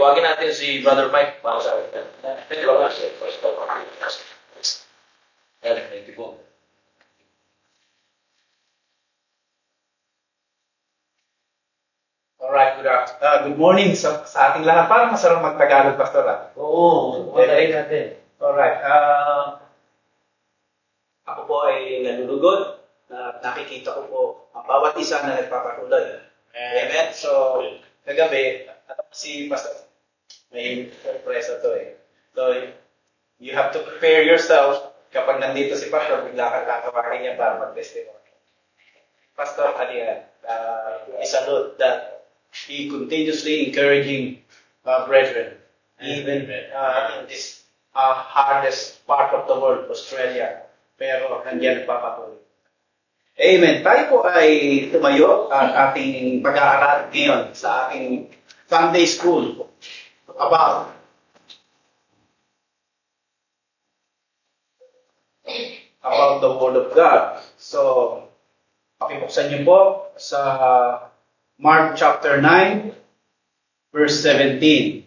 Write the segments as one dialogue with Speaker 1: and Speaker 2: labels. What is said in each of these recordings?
Speaker 1: tawagin natin si Brother Mike para sa akin. Thank you, Lord. Thank you po.
Speaker 2: Alright, good morning sa ating lahat. Parang masarap mag-Tagalog, Pastor.
Speaker 1: Oo, magaling natin.
Speaker 2: Alright, ako po ay nalulugod na nakikita ko po ang bawat isa na nagpapatuloy. Amen. So, kagabi, si Pastor, may surpresa to eh. So, you have to prepare yourself kapag nandito si Pastor, bigla ka tatawagin niya para mag-testimony. Pastor, isalute that he continuously encouraging brethren, even in this hardest part of the world, Australia. Pero nandiyan nagpapatuloy. Amen. Tayo po ay tumayo at ating pag-aaral ngayon sa ating Sunday School about the Word of God. So, pakibuksan niyo po sa Mark chapter 9, verse 17.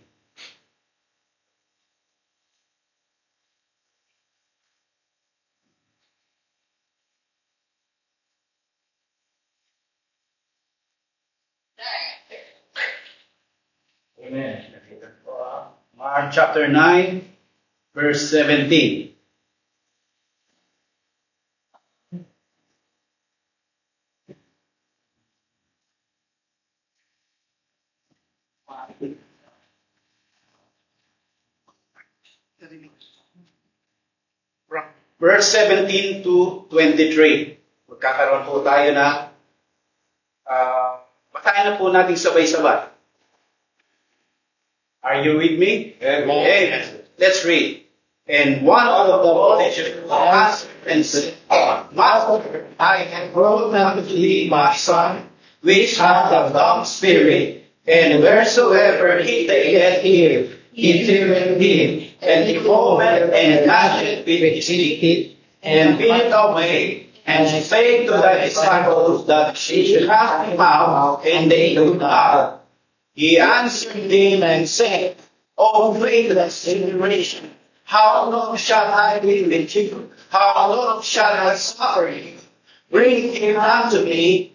Speaker 2: Amen. Mark chapter 9, verse 17. Verse 17 to 23. Magkakaroon po tayo na basahin na po natin sabay-sabay. Are you with me? Amen. Let's read. And one of the multitude asked and said, Master, I have brought unto thee my son, which hath a dumb spirit, and wheresoever he taketh him, he feareth him, and he foameth and gnasheth with his teeth, and beat away, and said to the disciples that she should cast him out, and they could not. He answered them and said, O faithless generation, how long shall I be with you? How long shall I suffer you? Bring him unto me.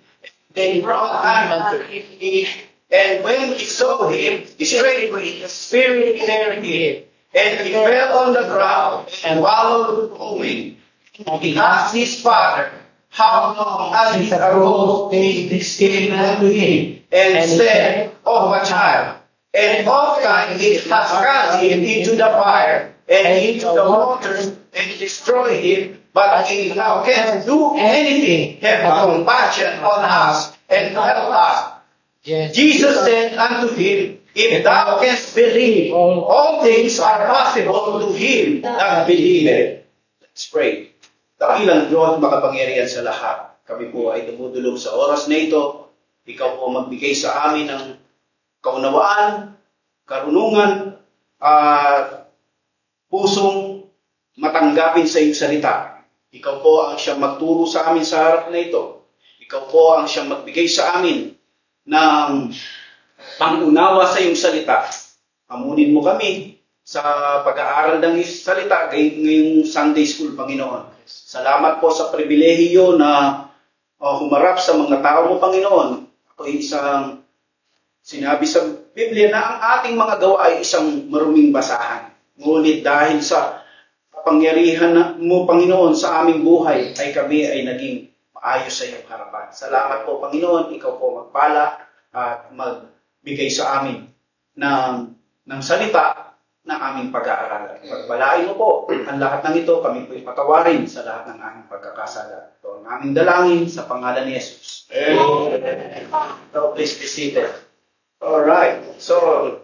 Speaker 2: They brought him unto him, and when he saw him, straightway the spirit cleared him, and he fell on the ground and wallowed foaming. And he asked his father, how long as he arose, this came unto him, and said, O my child, and oftentimes he has cast him into the fire, and into the waters, and destroy him. But if thou canst do anything, have compassion on us, and help us. Yes. Jesus said unto him, if thou canst believe, all things are possible to him that believeth. Let's pray. Dakilang Diyos, makapangyarihan sa lahat. Kami po ay dumudulog sa oras na ito. Ikaw po magbigay sa amin ng kaunawaan, karunungan, at pusong matanggapin sa iyong salita. Ikaw po ang siyang magturo sa amin sa harap na ito. Ikaw po ang siyang magbigay sa amin ng pangunawa sa iyong salita. Amunin mo kami sa pag-aaral ng iyong salita ngayong Sunday School, Panginoon. Salamat po sa pribilehiyo na humarap sa mga tao mo, Panginoon. Ako ay isang sinabi sa Biblia na ang ating mga gawa ay isang maruming basahan. Ngunit dahil sa kapangyarihan mo, Panginoon, sa aming buhay, ay kami ay naging maayos sa iyong harapan. Salamat po, Panginoon. Ikaw po magpala at magbigay sa amin ng salita na aming pag-aaralan. Pagbalain mo po ang lahat ng ito, kami po'y patawarin sa lahat ng aming pagkakasala. Ito ang aming dalangin sa pangalan ni Jesus. Amen. So please be seated. Alright, so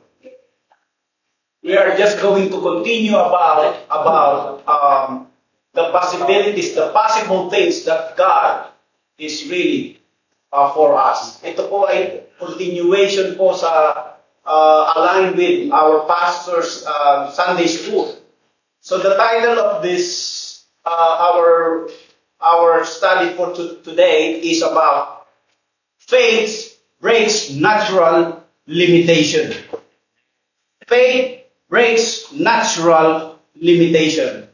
Speaker 2: we are just going to continue about the possibilities, the possible things that God is really for us. Ito po ay continuation po sa aligned with our pastor's Sunday School. So the title of this our study for today is about faith breaks natural limitation. faith breaks natural limitation.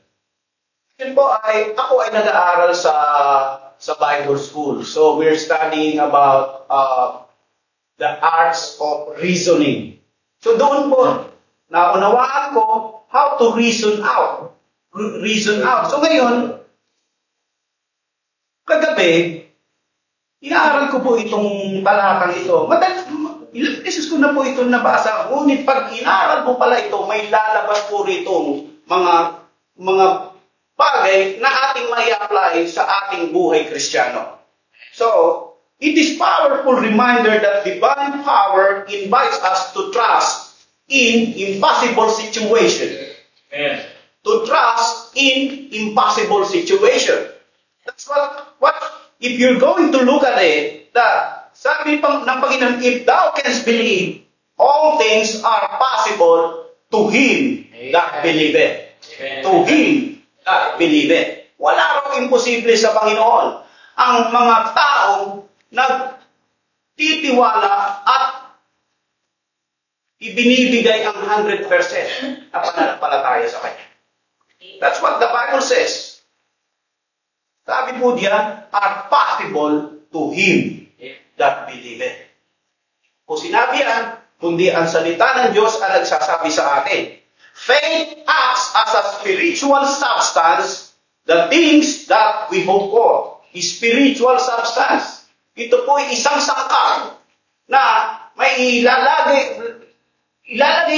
Speaker 2: Yun po ako ay nag-aaral sa Bible school. So we're studying about the arts of reasoning. So doon po, naunawaan ko how to reason out. Reason out. So ngayon, kagabi, inaaral ko po itong talatang ito. Ilang beses ko na po ito nabasa. Ngunit pag inaaral mo pala ito, may lalabas po rito mga bagay na ating may apply sa ating buhay Kristiyano. So, it is powerful reminder that divine power invites us to trust in impossible situation.
Speaker 1: Amen.
Speaker 2: To trust in impossible situation. That's what if you're going to look at it, sabi ng Panginoon, if thou canst believe, all things are possible to him that believeth. To him that believeth. Wala raw imposible sa Panginoon. Ang mga taong nagtitiwala at ibinibigay ang 100% na pananampalataya sa Kanya. That's what the Bible says. Sabi po diyan, are possible to him that believeth. Kung sinabi yan, kundi ang salita ng Diyos ang nagsasabi sa atin. Faith acts as a spiritual substance, the things that we hope for. Spiritual substance. Ito po ay isang sangkap na may ilalagay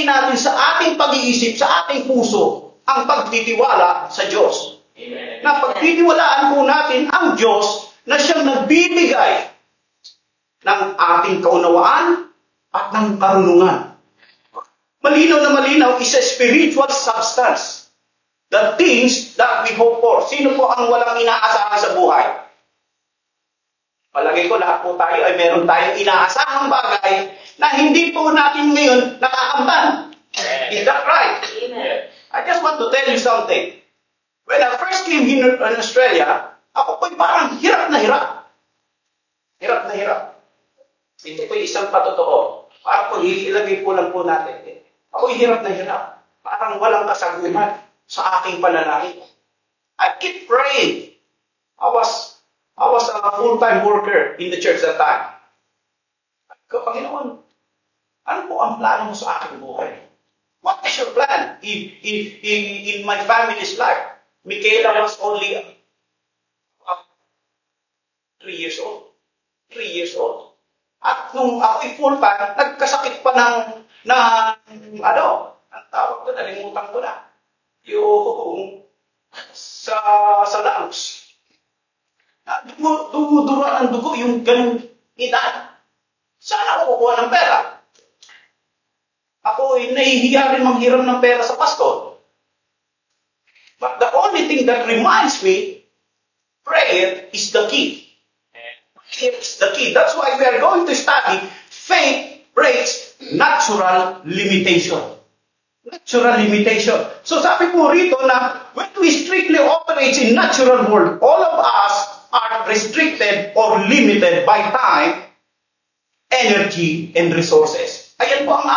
Speaker 2: natin sa ating pag-iisip, sa ating puso, ang pagtitiwala sa Diyos.
Speaker 1: Amen.
Speaker 2: Na pagtitiwalaan po natin ang Diyos na siyang nagbibigay ng ating kaunawaan at ng karunungan. Malinaw na malinaw, is a spiritual substance. The things that we hope for. Sino po ang walang inaasahan sa buhay? Palagay ko lahat po tayo ay meron tayong inaasahang bagay na hindi po natin ngayon nakakamtan. Is that right?
Speaker 1: Amen.
Speaker 2: I just want to tell you something. When I first came here in Australia, ako po'y parang hirap na hirap. Hirap na hirap. Ito po'y isang patotoo. Parang kung ilagay po lang po natin. Ako'y hirap na hirap. Parang walang kasagutan sa aking panalangin. I keep praying. I was a full-time worker in the church that time. Panginoon, ano po ang plano mo sa aking buhay? What is your plan in my family's life? Michaela was only 3 years old. 3 years old. At nung ako'y full-time, nagkasakit pa ng ang tawag ko, nalimutan ko na. Yung sa lungs. Dumudura ang dugo, yung ganung edad. Saan ako kukuha ng pera? Ako ay nahihiya rin manghiram ng pera sa pastor. But the only thing that reminds me, prayer is the key. It's the key. That's why we are going to study faith breaks natural limitation. Natural limitation. So sabi po rito na when we strictly operate in natural world, all of us are restricted or limited by time, energy, and resources. Ayan po ang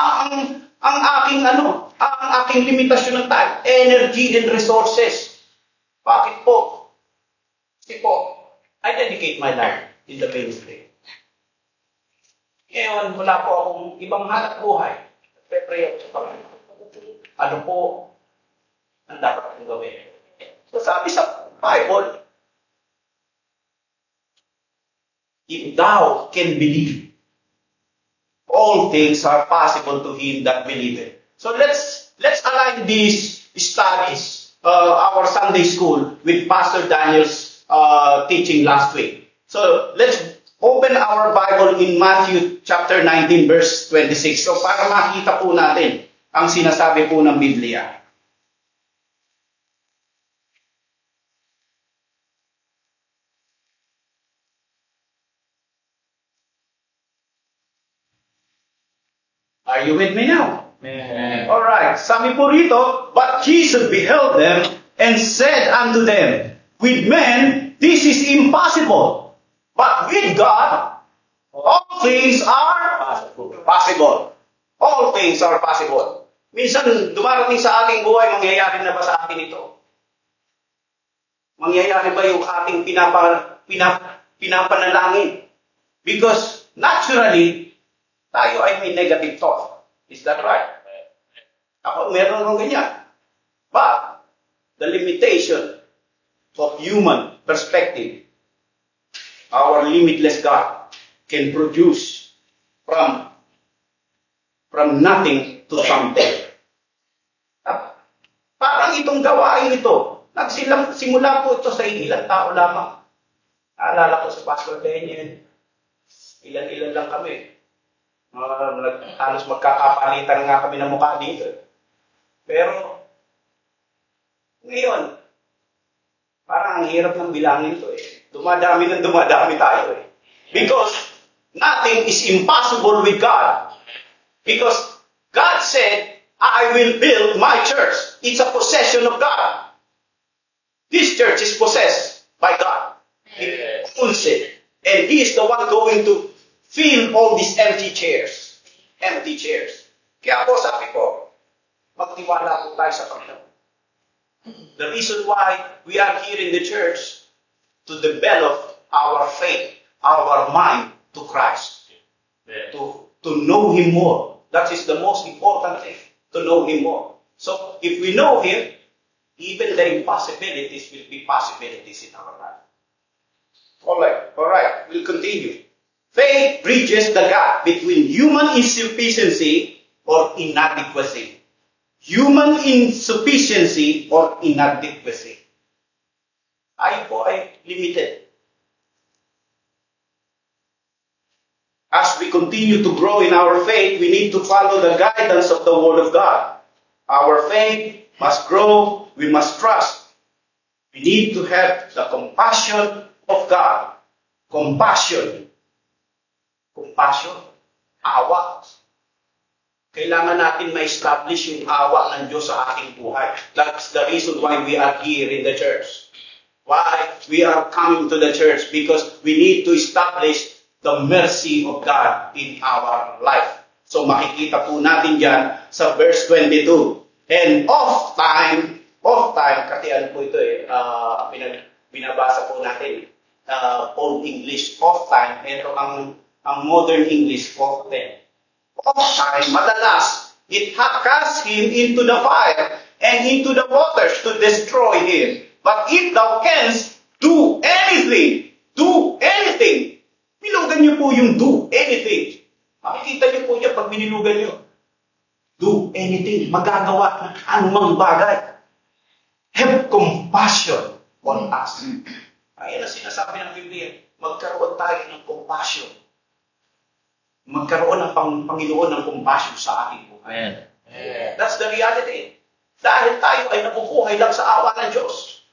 Speaker 2: aking limitasyon ng time, energy and resources. Bakit po? Kasi po, I dedicate my life in the ministry. Ngayon, wala po akong ibang hanap buhay. Pre-pray ako sa Panginoon. Ano po ang dapat kong gawin? So sabi sa Bible, if thou can believe, all things are possible to him that believeth. So let's align these studies, our Sunday school, with Pastor Daniel's teaching last week. So let's open our Bible in Matthew chapter 19 verse 26. So para makita po natin ang sinasabi po ng Biblia. Are you with me now?
Speaker 1: Amen.
Speaker 2: Alright, sabi po rito, but Jesus beheld them and said unto them, with men this is impossible, but with God all things are possible. All things are possible. Minsan, dumarating sa ating buhay, mangyayari na ba sa atin ito? Mangyayari ba yung ating pinapanalangin? Because naturally, tayo ay may negative thought. Is that right? Ako, meron akong ganyan. But, the limitation of human perspective, our limitless God can produce from nothing to something. Parang itong gawain ito, simula po ito sa ilang tao lamang. Naalala ko sa Pastor Daniel, ilan-ilan lang kami. Halos magkakapalitan nga kami ng mukha dito. Pero, ngayon, parang ang hirap ng bilangin ito eh. Dumadami tayo eh. Because nothing is impossible with God. Because God said, I will build my church. It's a possession of God. This church is possessed by God. He owns it. And He is the one going to fill all these empty chairs. Empty chairs. Kaya po sabi ko, magtiwala po tayo sa Panginoon. The reason why we are here in the church to develop our faith, our mind to Christ. To know Him more. That is the most important thing. To know Him more. So, if we know Him, even the impossibilities will be possibilities in our life. Alright, we'll continue. Faith bridges the gap between human insufficiency or inadequacy. Human insufficiency or inadequacy. Tayo po ay limited. As we continue to grow in our faith, we need to follow the guidance of the Word of God. Our faith must grow. We must trust. We need to have the compassion of God. Compassion. Awa. Kailangan natin ma-establish yung awa ng Diyos sa ating buhay. That's the reason why we are here in the church. Why we are coming to the church? Because we need to establish the mercy of God in our life. So makikita po natin dyan sa verse 22. And off time, kasi ano po ito binabasa po natin, Old English, off time, ito ang modern English, off time. Off time, madalas, it cast him into the fire and into the waters to destroy him. But if thou canst do anything, bilugan niyo po yung do anything. Makikita niyo po yan pag binilugan niyo. Do anything, magagawa ng anumang bagay. Have compassion on us. Ayan ang sinasabi ng Biblia. Magkaroon tayo ng compassion. Magkaroon ng Panginoon ng compassion sa ating buhay.
Speaker 1: Amen.
Speaker 2: That's the reality. Dahil tayo ay nabubuhay lang sa awa ng Diyos.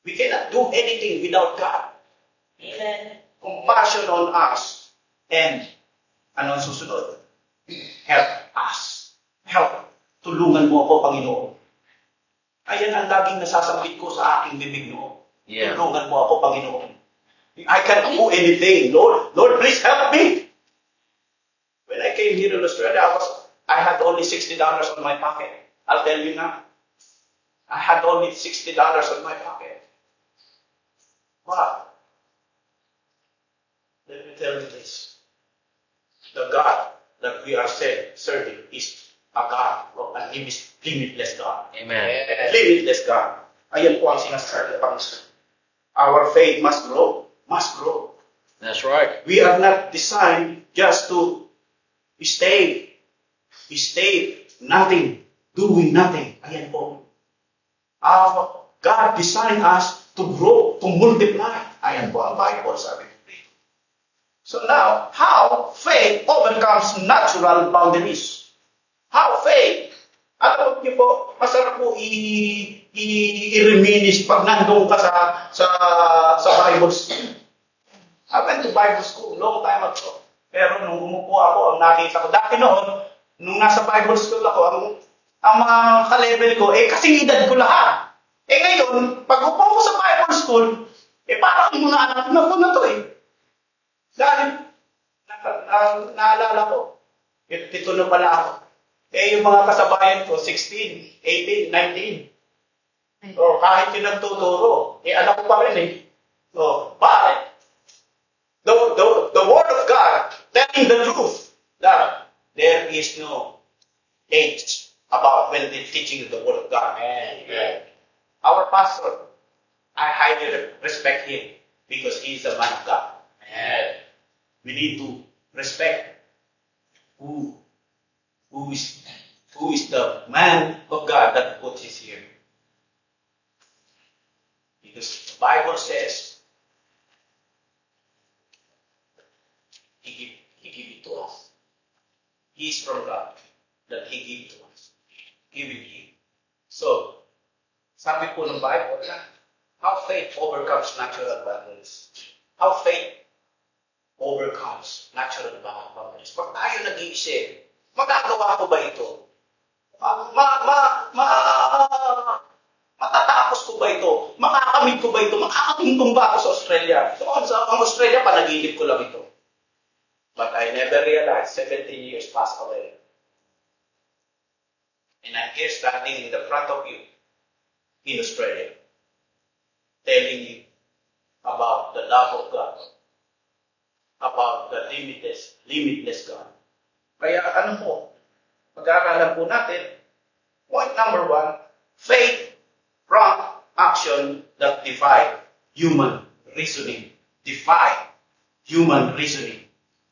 Speaker 2: We cannot do anything without God.
Speaker 1: Amen.
Speaker 2: Compassion on us. And, anong susunod? Help us. Help. Tulungan mo ako, Panginoon. Ayan ang laging nasasambit ko sa aking bibig noon.
Speaker 1: Yeah.
Speaker 2: Tulungan mo ako, Panginoon. I can't do anything. Lord, please help me. When I came here in Australia, I had only $60 on my pocket. I'll tell you now. I had only $60 on my pocket. But, let me tell you this. The God that we are serving is a God of a limitless God.
Speaker 1: Amen.
Speaker 2: Limitless God. Ayan po ang sinasabi ng Panginoon. Our faith must grow. Must grow.
Speaker 1: That's right.
Speaker 2: We are not designed just to stay nothing, doing nothing. Ayan po. God designed us to grow, to multiply. Ayan po ang Bible sabi. So now, how faith overcomes natural boundaries? How faith? Alam niyo po, masarap po i-reminisce pag nandun ka sa Bible school. I went to Bible school long time ago. Pero nung umupo ako, ang nakita ko, dati noon, nung nasa Bible school ako, ang mga ka-level ko, kasing edad ko lahat. Ngayon, pag upo ko sa Bible school, parang mga anak na po na to Dahil, naalala ko, ito na pala ako. Yung yung mga kasabayan ko, 16, 18, 19. So, kahit yung nagtuturo, anak ko pa rin eh. So, but, the Word of God telling the truth that there is no age about when they're teaching the Word of God. Amen. Our pastor, I highly respect him because he's a man of God. Amen. We need to respect who is the man of God that put us here. Because the Bible says He give it to us. He is from God that He give to us. Give it Him. So, sabi po ng Bible na, how faith overcomes natural battles. How faith overcomes natural battles. Pag tayo nag-iisip, magagawa ko ba ito? Matatapos ko ba ito? Makakamit ko ba ito? Makakatungtong ba ako sa Australia? So, ang Australia, panaginip ko lang ito. But I never realized 17 years passed away. And I'm here standing in the front of you in Australia, telling you about the love of God, about the limitless God. Kaya ano po, pag-aaralan po natin, point number 1, faith from action that defy human reasoning. Defy human reasoning.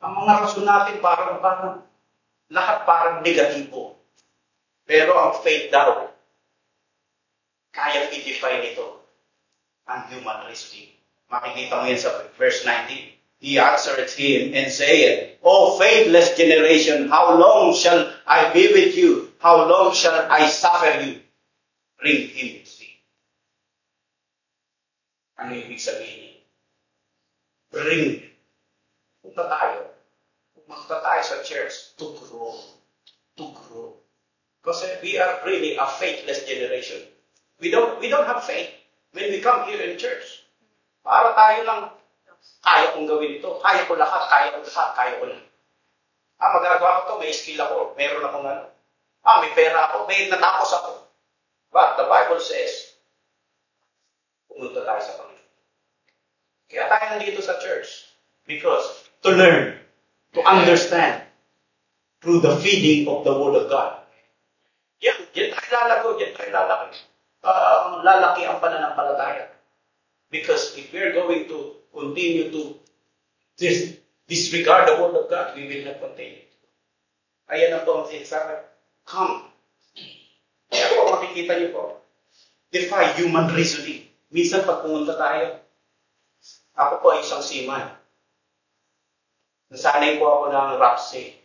Speaker 2: Ang mga rason natin parang lahat parang negatibo. Pero ang faith daw, kayang i-define ito ang human reasoning. Makikita mo yan sa verse 19. He answered him and said, O faithless generation, how long shall I be with you? How long shall I suffer you? Bring him to me. Ano ibig sabihin? Bring. Punta tayo. Pumunta tayo sa church to grow. To grow. Because we are really a faithless generation. We don't have faith when we come here in church. Para tayo lang, kaya kong gawin ito. Kaya ko lahat, kaya ko lahat. Magagawa ko ito, may skill ako, meron akong ano. May pera ako, may natapos ako. But the Bible says, pumunta tayo sa Panginoon. Kaya tayo nandito sa church. Because to learn, to understand, through the feeding of the Word of God. Yan tayo lalago, yan tayo lalaki. Lalaki ang pananampalataya. Because if we're going to continue to disregard the Word of God, we will not continue. Ayan ang po ang sinasabi. Come. Kaya po makikita niyo po, defy human reasoning. Minsan pag pumunta tayo, ako po ay isang seaman. Nasanay po ako ng rapsi.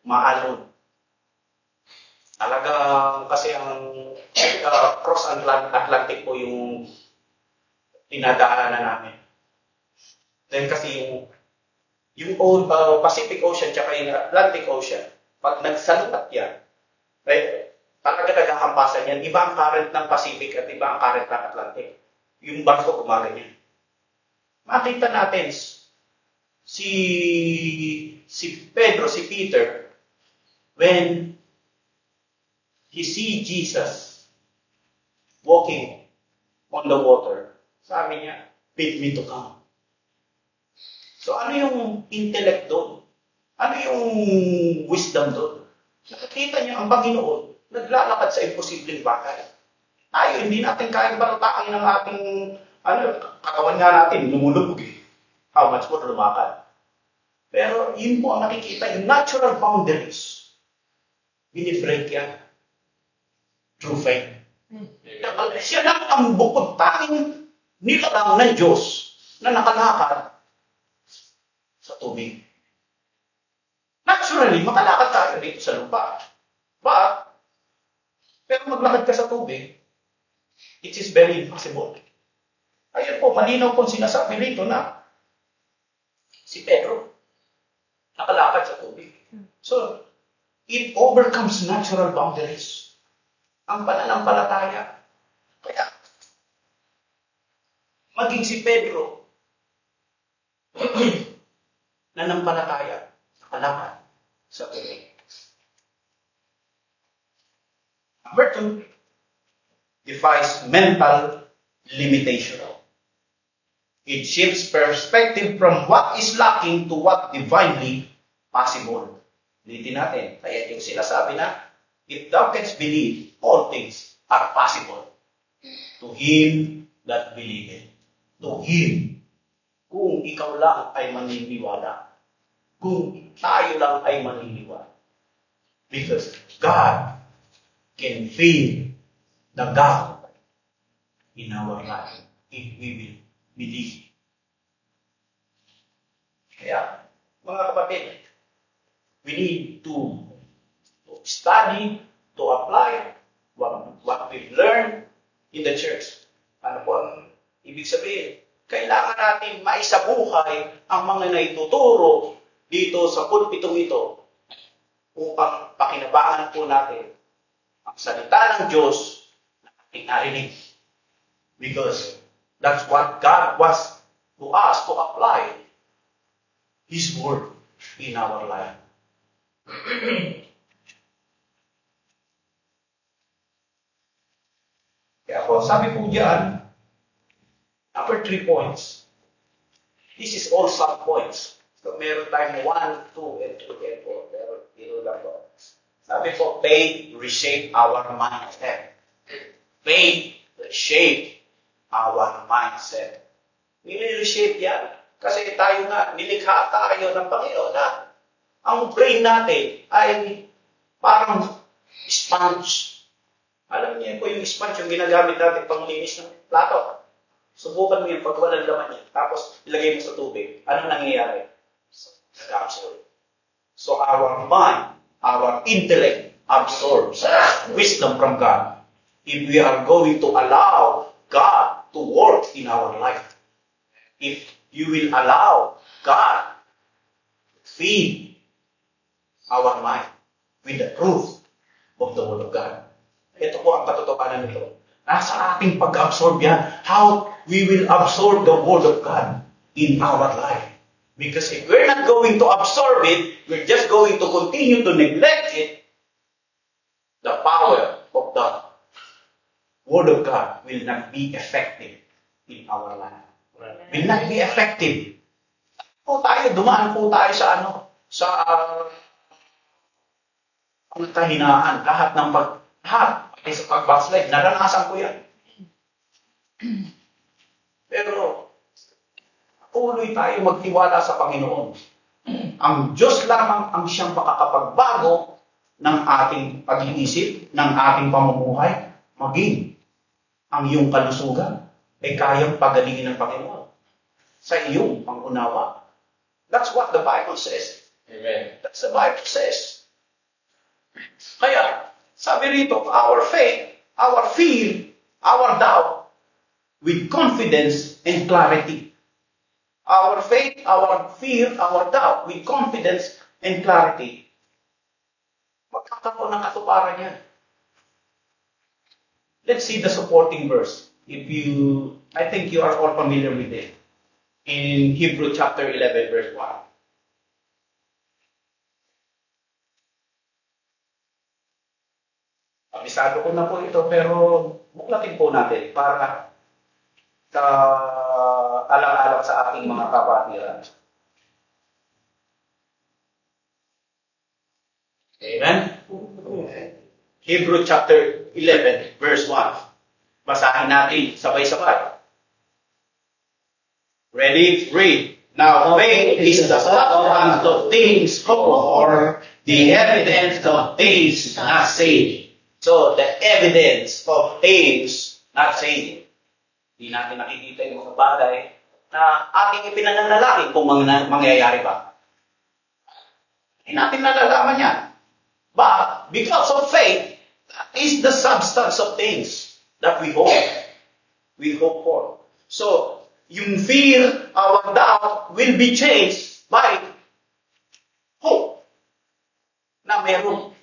Speaker 2: Maalon. Talagang kasi ang cross-Atlantic po yung dinadaanan namin. Then kasi yung Pacific Ocean tsaka yung Atlantic Ocean, pag nagsalutat yan, talaga naghahampasan yan. Iba ang current ng Pacific at iba ang current ng Atlantic. Yung barko gumaganyan. Makita natin si Peter, when he see Jesus walking on the water, sabi niya, bid me to come. So ano yung intellect doon? Ano yung wisdom doon? Nakikita niya ang Panginoon, naglalakad sa imposibleng bagay. Tayo, hindi natin kayang barataan ng ating katawan nga natin, lumulubog eh. How much more lumakad? Pero yun po ang nakikita, yung natural boundaries. Binibreak yan. True faith. Siya lang ang bukod tanging nilalang ng Diyos na nakalakad sa tubig. Naturally, makalakad tayo dito sa lupa. Pero maglakad ka sa tubig, it is very impossible. Ayun po, malinaw po sinasabi rito na si Pedro nakalakad sa tubig. So, it overcomes natural boundaries. Ang pananampalataya. Kaya, maging si Pedro, nanampalataya, nakalakad sa tubig. Number two, defies mental limitation. It shifts perspective from what is lacking to what divinely possible. Ulitin natin. Kaya yung sinasabi na, if thou canst believe, all things are possible to him that believeth. To him. Kung ikaw lang ay maniniwala. Kung tayo lang ay maniniwala. Because God can fill the gap in our life if we will believe. Kaya, mga kapatid, we need to study, to apply what we've learned in the church. Ano po ang ibig sabihin? Kailangan natin maisabuhay ang mga naituturo dito sa pulpitong ito upang pakinabangan po natin ang salita ng Diyos na ating narinig. Because that's what God wants to us to apply His Word in our life. Kaya po, sabi po diyan, number 3 points. This is all sub-points. So, meron tayong 1, 2, and 3, and 4. Pero, ito lang po. Sabi po, faith reshape our mindset. Faith reshape our mindset. Nili-reshape yan. Kasi tayo nga, nilikha tayo ng Panginoon na ang brain natin ay parang sponge. Alam niyo po yung sponge, yung ginagamit natin panglinis ng plato. Subukan mo yung pag walang laman niya. Tapos, ilagay mo sa tubig. Ano nangyayari? Nag-absorb. So, our mind, our intellect absorbs wisdom from God. If we are going to allow God to work in our life, if you will allow God to feed our mind with the truth of the Word of God. Ito po ang katotohanan nito. Nasa ating pag-absorb yan. How we will absorb the Word of God in our life. Because if we're not going to absorb it, we're just going to continue to neglect it, the power of the Word of God will not be effective in our life. Will not be effective. Dumaan po tayo sa kahinaan. Lahat sa pag-backslide, naranasan ko yan. Pero, tuloy tayo magtiwala sa Panginoon. Ang Diyos lamang ang siyang makakapagbago ng ating pag-iisip, ng ating pamumuhay, maging ang iyong kalusugan ay kayang pagalingin ng Panginoon sa iyong pangunawa. That's what the Bible says.
Speaker 1: Amen.
Speaker 2: That's the Bible says. Kaya, sabi rito, our faith, our fear, our doubt, with confidence and clarity. Our faith, our fear, our doubt, with confidence and clarity. Magkakaroon ng katuparan yan. Let's see the supporting verse. I think you are all familiar with it. In Hebrew chapter 11, verse 1. Abisado ko na po ito, pero buklatin po natin para alang-alang sa ating mga kapatiran. Amen? Hebrew chapter 11, verse 1. Basahin natin sabay-sabay. Ready? Read. Now faith is the substance of things hoped for, the evidence of things not seen. So, the evidence of things not seen. Hindi natin nakikita yung mga bagay na ating ipinananalangin kung mangyayari ba. Hindi natin nalalaman yan. But, because of faith, that is the substance of things that we hope. We hope for. So, yung fear, our doubt, will be changed by hope. Na meron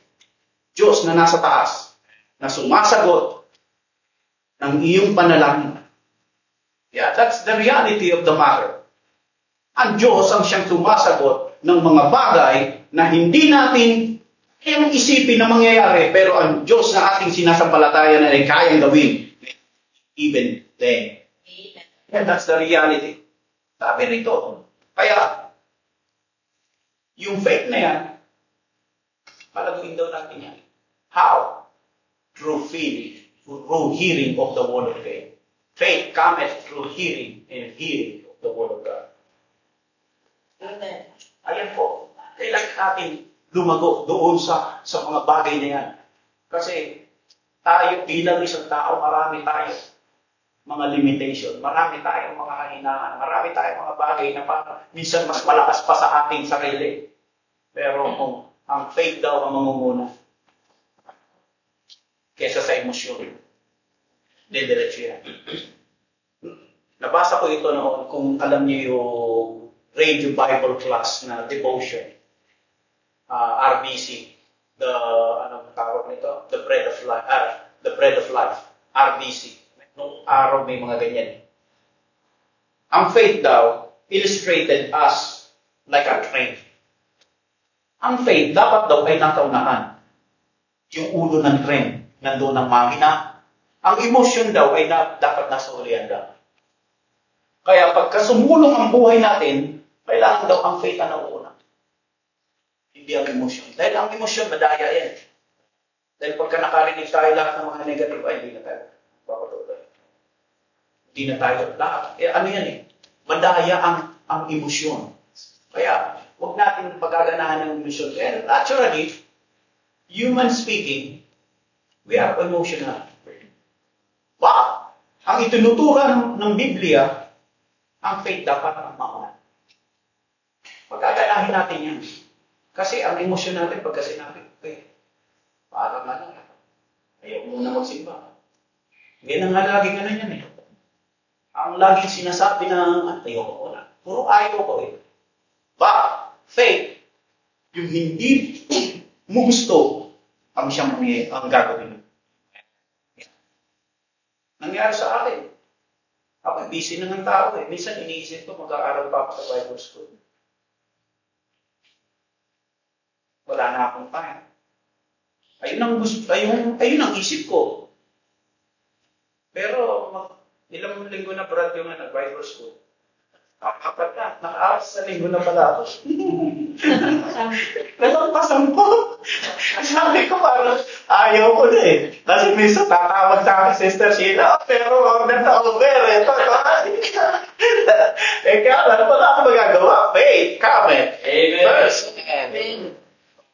Speaker 2: Diyos na nasa taas, na sumasagot ng iyong panalangin. Yeah, that's the reality of the matter. Ang Diyos ang siyang sumasagot ng mga bagay na hindi natin Kaya mong isipin na mangyayari, pero ang Diyos na ating sinasampalatayan ay kayang gawin. Even then. And that's the reality. Sabi rito. Kaya, yung faith na yan, palaguin daw natin yan. How? Through faith, through hearing of the word of faith. Faith cometh through hearing and hearing of the word of God. Ayan po. Kailangan natin lumago doon sa mga bagay na yan. Kasi tayo bilang isang tao, marami tayo mga limitation, marami tayong mga kahinaan, marami tayong mga bagay na minsan mas malakas pa sa ating sarili. Pero kung ang faith daw ang mangunguna kesa sa emosyon, didiretso yan. Nabasa ko ito noon, kung alam niyo yung Radio Bible class na devotion, RBC, anong tawag nito? The Bread of Life, RBC. Nung araw may mga ganyan. Ang faith daw, illustrated as like a train. Ang faith, dapat daw ay nakaunahan. Yung ulo ng train, nandoon ang makina. Ang emotion daw ay dapat nasa ulian daw. Kaya pagka sumulong ang buhay natin, kailangan daw ang faith ang nauuna. Hindi ang emotion. Dahil ang emotion, madaya yan. Dahil pagka nakarinig tayo lahat ng mga negative, ay hindi na tayo papatuloy. Hindi na tayo lahat. Ano yan eh? Madaya ang emosyon. Kaya, huwag natin pagkaganahan ng emosyon. And naturally, human speaking, we are emotional. Wow! Ang itinuturan ng Biblia, ang faith dapat ang mauna. Pagkaganahin natin yan. Kasi ang emosyon natin, pagka sinabi, parang ayaw muna magsimba. Ganyan nga laging yan eh. Ang laging sinasabi na, ayaw ko na. Puro ayaw ko eh. Faith, yung hindi mo gusto, ang siyang ang gagawin. Nangyari sa akin. Ako, busy na ng tao eh. Minsan iniisip ko, mag-aaral pa ako sa Bible school. Wala na akong time. Ayun ang isip ko. Pero, ilang linggo na brad yung Bible school. Apat na. Naka-aras sa linggo na pala ako. Nalampasan ko. Sabi ko parang ayaw ko na eh. Kasi minsan tatawag sa akin, Sister Sheila, pero order na over. Ito. Kaya ano pa ako magagawa? Faith, comment.
Speaker 1: Amen.
Speaker 2: First.
Speaker 3: Amen.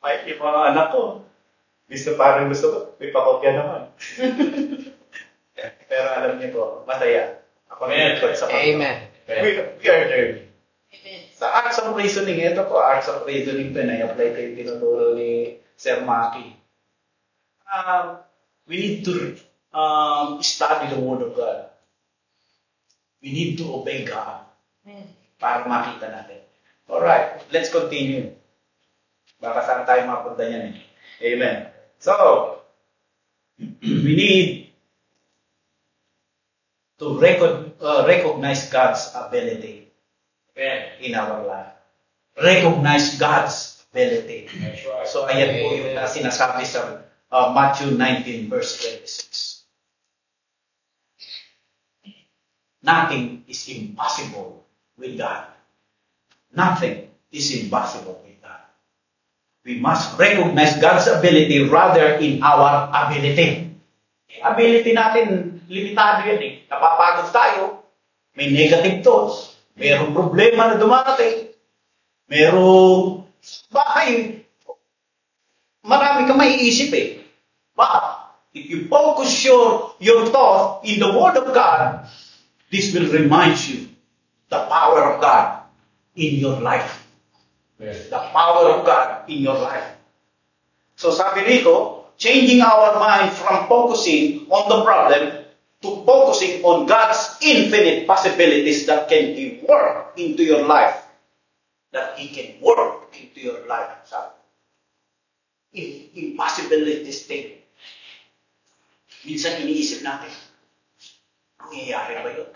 Speaker 2: May mga anak ko. Parang gusto ko, may pakopya naman. Pero alam niyo po, masaya. Ako na sa
Speaker 3: Amen.
Speaker 2: We are learning.
Speaker 3: Amen.
Speaker 2: Sa arts of reasoning, ito po, arts of reasoning po na i-apply kayo tinuturo ni Sir Maki. We need to study the Word of God. We need to obey God para makita natin. Alright, let's continue. Baka saan tayo mapunta niyan eh. Amen. So, we need to recognize God's ability in our life. Recognize God's ability.
Speaker 1: That's right.
Speaker 2: So, ayan po yung sinasabi sa Matthew 19 verse 26. Nothing is impossible with God. Nothing is impossible with God. We must recognize God's ability rather in our ability. Ability natin, limitado yan eh. Napapagod tayo, may negative thoughts, mayroong problema na dumarating, mayroong marami kang maiisip eh. But if you focus your thought in the Word of God, this will remind you the power of God in your life. The power of God in your life. So sabi dito, changing our mind from focusing on the problem to focusing on God's infinite possibilities that can be worked into your life. That He can work into your life. Impossibilities thing. Minsan iniisip natin, mangyayari ba yun?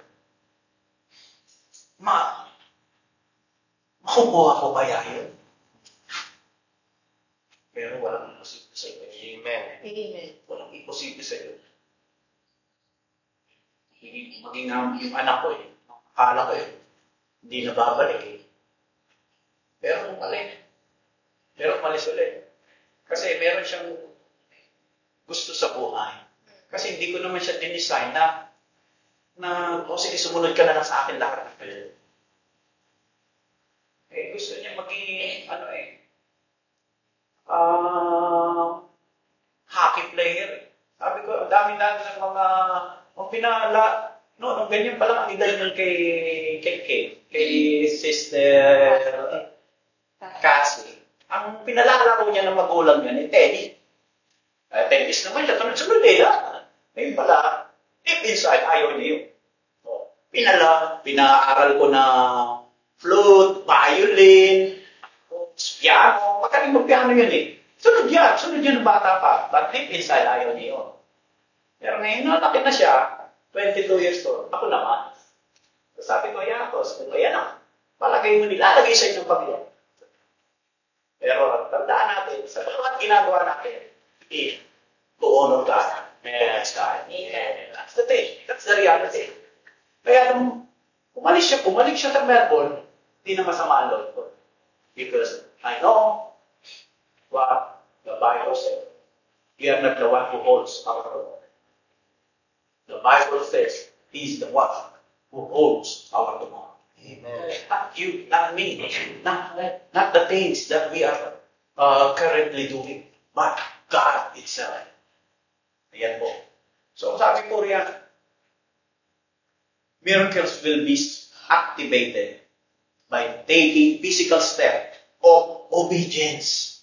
Speaker 2: Makukuha ko kaya yun? Pero walang imposible sa iyo.
Speaker 3: Amen.
Speaker 4: Amen.
Speaker 2: Walang imposible sa iyo. Maging yung anak ko akala ko hindi na babalik Pero umalis ulit. Kasi meron siyang gusto sa buhay. Kasi hindi ko naman siya dinesign na sige, sumunod ka na lang sa akin lahat. Gusto niya maging, hockey player. Sabi ko, ang dami-dami ng mga, nung ganyan pa lang ang edad nun kay Sister Cassie. Ang pinalalaro niya ng magulang niya ni Teddy. Tennis naman siya, sunod-sunod Ngayon pala, deep inside, ayaw niya yun. Pinaaral ko na flute, violin, piano. Magaling mag-piano yan Sunod yan ng bata pa. But deep inside, ayaw niya yun. Pero ngayon, laki na siya, 22 years old. Ako naman. Sabi ko, yan na. Palagay mo nilalagay sa inyong Panginoon. Pero tandaan natin, sa bawat ginagawa natin, to honor God. That's God. That's the thing. That's the reality. Kaya nung umalik siya sa Melbourne, hindi na masama ang loob ko. Because I know what the Bible says. We are not the one who holds our tomorrow. The Bible says He's the one who holds our tomorrow.
Speaker 3: Amen.
Speaker 2: Not you, not me, not the things that we are currently doing, but God itself. Ayan po. So sabi ko riyan, miracles will be activated by taking physical step of obedience.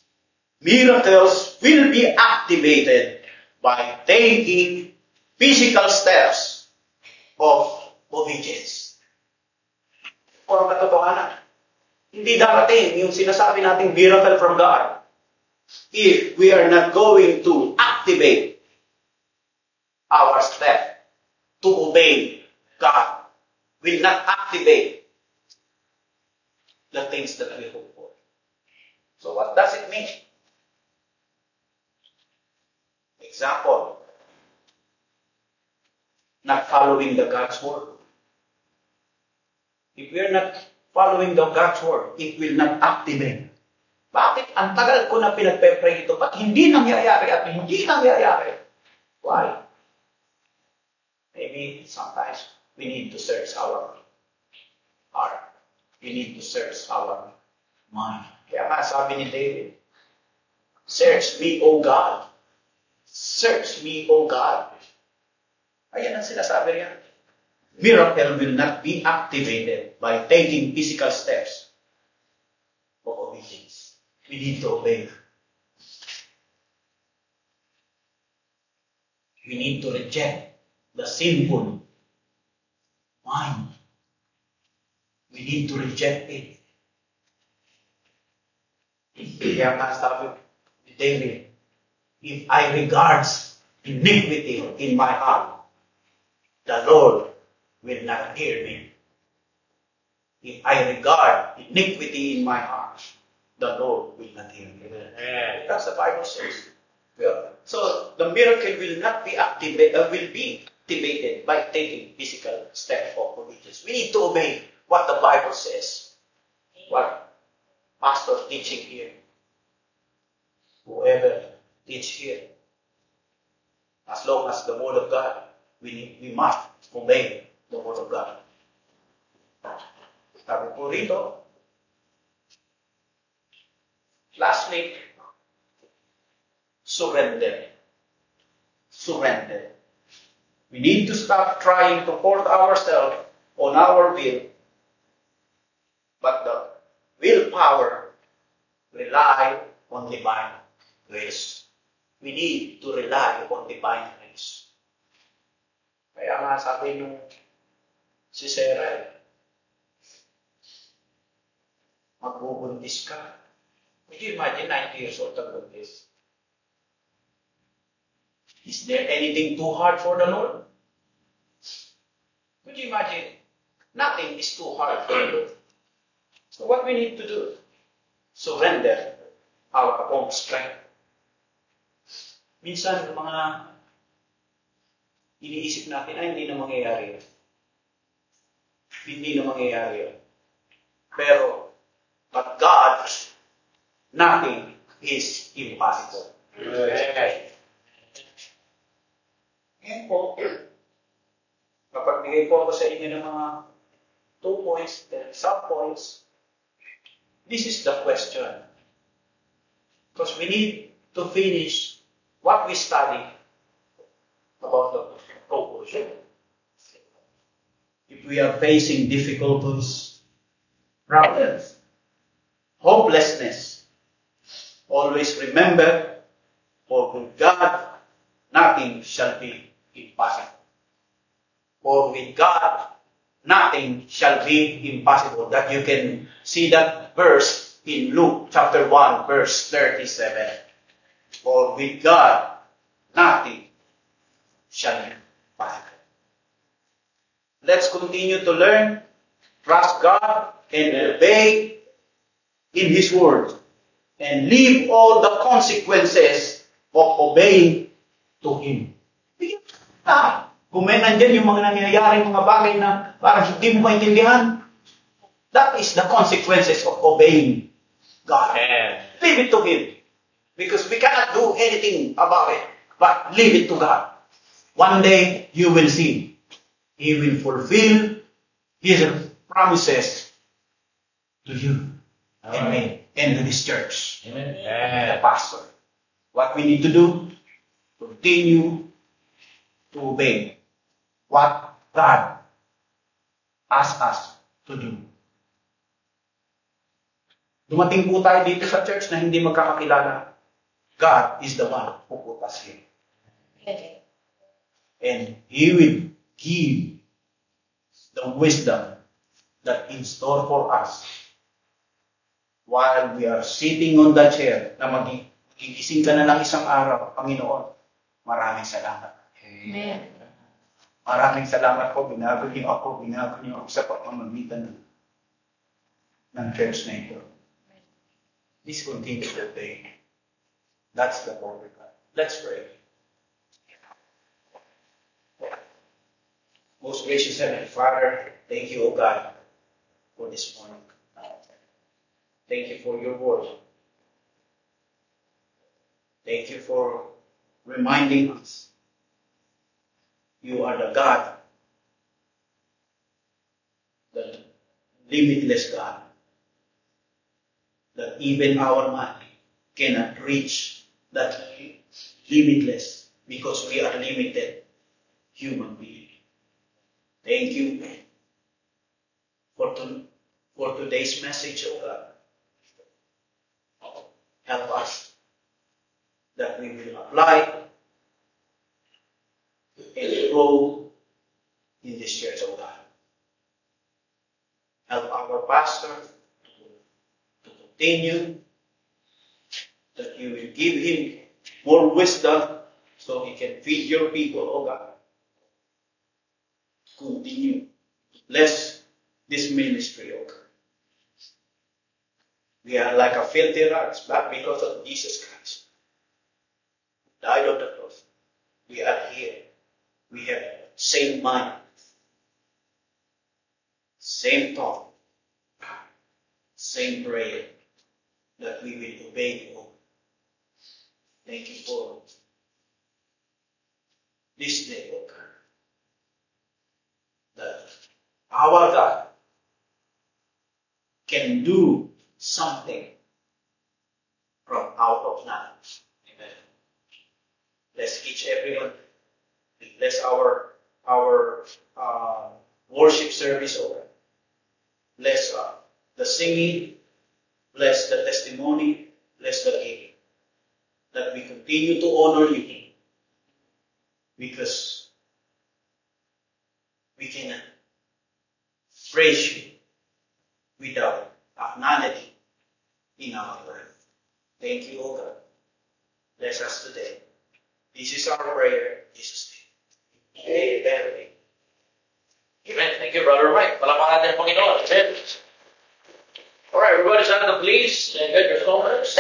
Speaker 2: Miracles will be activated by taking physical steps of obedience. O ang katotohanan, hindi darating yung sinasabi nating miracle from God if we are not going to activate our step to obey God. Will not activate the things that we hope for. So what does it mean? Example, not following the God's word. If we are not following the God's word, it will not activate. Bakit ang tagal ko na pinagpe-pray ito? Ba't hindi nangyayari at hindi nangyayari? Why? Maybe sometimes we need to search our heart. We need to search our mind. Kaya nga sabi ni David, search me, O God. Search me, O God. Ayan ang sinasabi niya. Miracle will not be activated by taking physical steps of obedience. We need to obey. We need to reject the sinful mind. We need to reject it. Kaya nga sabi ni David, if I regard iniquity in my heart, the Lord will not hear me. If I regard iniquity in my heart, the Lord will not hear me. That's the Bible says. So the miracle will not be activated, will be activated by taking physical steps of obedience. We need to obey what the Bible says. What pastor teaching here. Whoever teach here. As long as the word of God, we must obey the word of God. Sabi po rito, lastly, surrender. Surrender. We need to stop trying to force ourselves on our will, but the willpower rely on divine grace. We need to rely on divine grace. Kaya nga sabi nung si Sarah, magbubuntis ka. Would you imagine 90 years old nagbuntis? Is there anything too hard for the Lord? Could you imagine? Nothing is too hard for the Lord. So what we need to do? Surrender our own strength. Minsan, yung mga iniisip natin, ay hindi na mangyayari yun. Hindi na mangyayari yun. Pero, but God, nothing is impossible.
Speaker 1: Okay.
Speaker 2: Ngayon po, kapag bigay po ako sa inyo ng mga 2 points, then some points, this is the question. Because we need to finish what we study about the conclusion. If we are facing difficulties, problems, hopelessness, always remember, for with God, nothing shall be impossible. For with God, nothing shall be impossible. That you can see that verse in Luke chapter 1, verse 37. For with God, nothing shall be impossible. Let's continue to learn, trust God, and obey in His word. And leave all the consequences of obeying to Him. Kung may nandyan yung mga nangyayaring mga bagay na parang hindi mo maintindihan, that is the consequences of obeying God.
Speaker 1: Amen.
Speaker 2: Leave it to Him. Because we cannot do anything about it. But leave it to God. One day, you will see. He will fulfill His promises to you. Amen. And to this church.
Speaker 1: Amen.
Speaker 2: The pastor. What we need to do, continue to obey what God asks us to do. Dumating po tayo dito sa church na hindi magkakakilala. God is the one who put us here. And He will give the wisdom that in store for us while we are sitting on the chair na magigising ka na ng isang araw, Panginoon, maraming salamat.
Speaker 3: Amen.
Speaker 2: Maraming salamat po, binago niyo ako sa pamamagitan ng church na ito. Please continue to pray. That's the word of God. Let's pray. Most gracious Heavenly Father, thank you, O God, for this morning. Thank you for your word. Thank you for reminding us you are the God, the limitless God, that even our mind cannot reach that limitless because we are limited human beings. Thank you for today's message, O God. Help us that we will apply and grow in this church, O God. Help our pastor to continue, that you will give him more wisdom so he can feed your people, O God. Continue to bless this ministry, O God. We are like a filthy rags, but because of Jesus Christ died on the cross, we are here. We have same mind, same thought, same prayer, that we will obey you. Thank you for this day, O God, that our God can do something from out of nothing. Amen. Bless each everyone. Bless our worship service, O God. Bless the singing. Bless the testimony. Bless the giving. That we continue to honor you. Because we cannot praise you without acknowledging in our life. Thank you, O God. Bless us today. This is our prayer in Jesus' name. Amen.
Speaker 1: Amen. Thank you, Brother Mike. Palakpakan natin ang Panginoon. Amen. Alright, everybody stand up, please, and get your comments.